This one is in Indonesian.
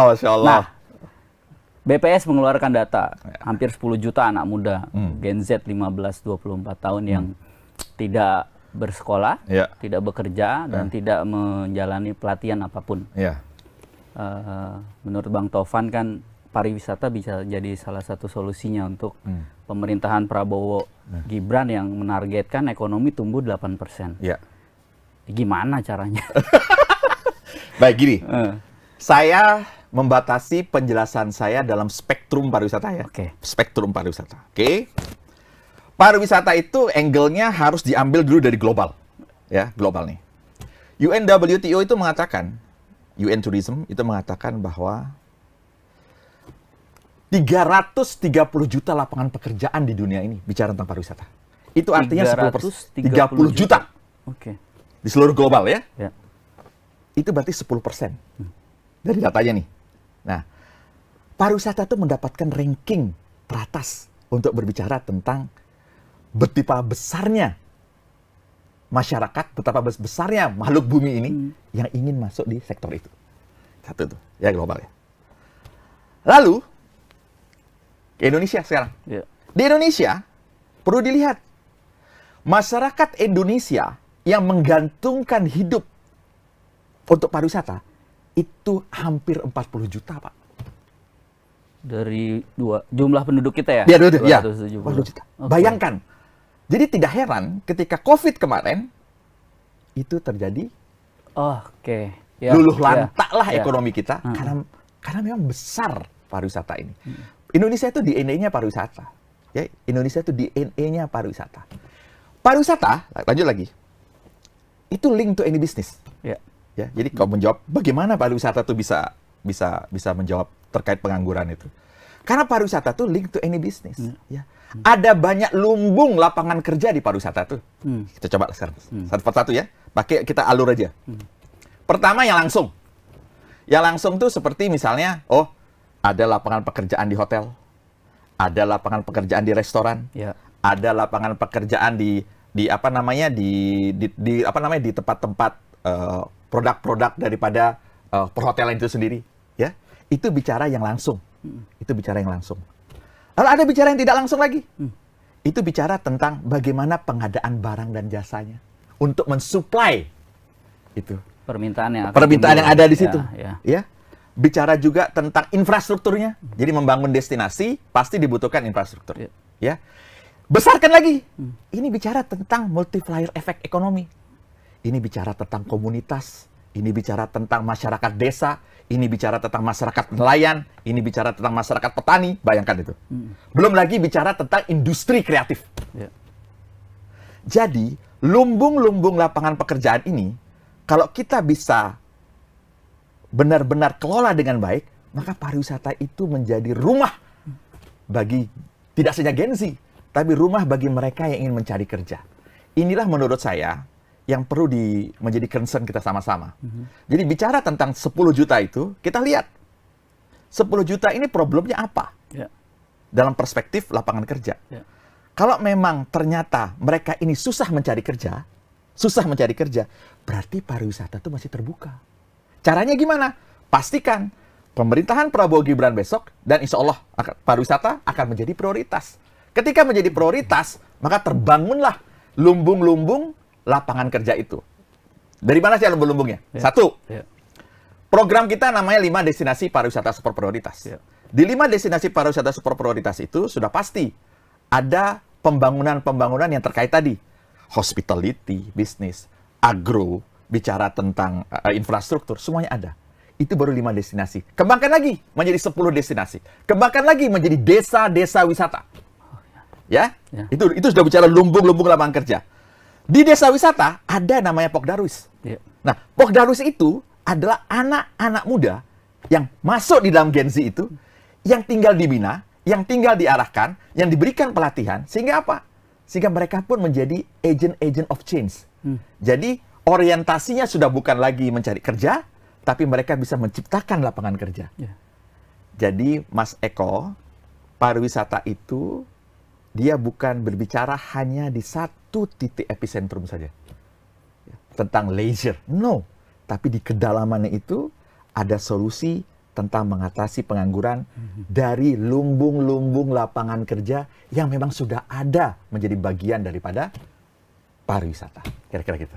Oh, Masya Allah. Nah, BPS mengeluarkan data hampir 10 juta anak muda Gen Z 15-24 tahun yang tidak bersekolah, tidak bekerja, dan tidak menjalani pelatihan apapun. Menurut Bang Taufan kan pariwisata bisa jadi salah satu solusinya untuk pemerintahan Prabowo Gibran yang menargetkan ekonomi tumbuh 8%. Gimana caranya? Baik, gini. Saya membatasi penjelasan saya dalam spektrum pariwisata ya. Spektrum pariwisata. Pariwisata itu angle-nya harus diambil dulu dari global. Ya, global nih. UNWTO itu mengatakan, UN Tourism itu mengatakan bahwa 330 juta lapangan pekerjaan di dunia ini bicara tentang pariwisata. Itu artinya 10%. 30 juta. Di seluruh global ya. Itu berarti 10% dari datanya nih. Nah, pariwisata itu mendapatkan ranking teratas untuk berbicara tentang betapa besarnya masyarakat, betapa besarnya makhluk bumi ini yang ingin masuk di sektor itu. Satu tuh, ya global ya. Lalu, ke Indonesia sekarang. Di Indonesia, perlu dilihat, masyarakat Indonesia yang menggantungkan hidup untuk pariwisata, itu hampir 40 juta, Pak. Dari jumlah penduduk kita ya? Ya, 270 juta. Bayangkan. Jadi tidak heran ketika COVID kemarin, itu terjadi luluh lantaklah ekonomi kita, karena memang besar pariwisata ini. Indonesia itu DNA-nya pariwisata. Ya, Indonesia itu DNA-nya pariwisata. Pariwisata, lanjut lagi, itu link to any business. Ya, jadi kalau menjawab bagaimana pariwisata itu bisa menjawab terkait pengangguran itu. Karena pariwisata itu link to any business. Ya. Ada banyak lumbung lapangan kerja di pariwisata itu. Kita coba sekarang satu persatu ya. Pakai kita alur aja. Pertama yang langsung. Yang langsung tuh seperti misalnya, ada lapangan pekerjaan di hotel, ada lapangan pekerjaan di restoran, ada lapangan pekerjaan di tempat-tempat produk-produk daripada perhotelan itu sendiri, ya. Itu bicara yang langsung. Itu bicara yang langsung. Lalu ada bicara yang tidak langsung lagi. Itu bicara tentang bagaimana pengadaan barang dan jasanya untuk mensuplai itu. Permintaan yang ada di situ. Ya. Bicara juga tentang infrastrukturnya. Jadi membangun destinasi pasti dibutuhkan infrastruktur. Ya. Besarkan lagi. Ini bicara tentang multiplier efek ekonomi. Ini bicara tentang komunitas, ini bicara tentang masyarakat desa, ini bicara tentang masyarakat nelayan, ini bicara tentang masyarakat petani, bayangkan itu. Belum lagi bicara tentang industri kreatif. Jadi, lumbung-lumbung lapangan pekerjaan ini, kalau kita bisa benar-benar kelola dengan baik, maka pariwisata itu menjadi rumah bagi tidak saja Gen Z, tapi rumah bagi mereka yang ingin mencari kerja. Inilah menurut saya yang perlu menjadi concern kita sama-sama. Jadi bicara tentang 10 juta itu, kita lihat 10 juta ini problemnya apa? Dalam perspektif lapangan kerja. Kalau memang ternyata mereka ini susah mencari kerja, berarti pariwisata itu masih terbuka. Caranya gimana? Pastikan pemerintahan Prabowo Gibran besok, dan insya Allah pariwisata akan menjadi prioritas. Ketika menjadi prioritas, maka terbangunlah lumbung-lumbung lapangan kerja itu. Dari mana sih lumbung-lumbungnya? Satu, program kita namanya 5 destinasi pariwisata super prioritas. Di 5 destinasi pariwisata super prioritas itu sudah pasti ada pembangunan-pembangunan yang terkait tadi. Hospitality, bisnis, agro, bicara tentang infrastruktur, semuanya ada. Itu baru 5 destinasi. Kembangkan lagi menjadi 10 destinasi. Kembangkan lagi menjadi desa-desa wisata. Ya? Itu sudah bicara lumbung-lumbung lapangan kerja. Di desa wisata ada namanya Pokdarwis. Nah, Pokdarwis itu adalah anak-anak muda yang masuk di dalam Gen Z itu, yang tinggal dibina, yang tinggal diarahkan, yang diberikan pelatihan, sehingga apa? Sehingga mereka pun menjadi agent of change. Jadi, orientasinya sudah bukan lagi mencari kerja, tapi mereka bisa menciptakan lapangan kerja. Jadi, Mas Eko, pariwisata itu dia bukan berbicara hanya di satu titik epicentrum saja. Tentang leisure. No. Tapi di kedalamannya itu ada solusi tentang mengatasi pengangguran dari lumbung-lumbung lapangan kerja yang memang sudah ada menjadi bagian daripada pariwisata. Kira-kira gitu.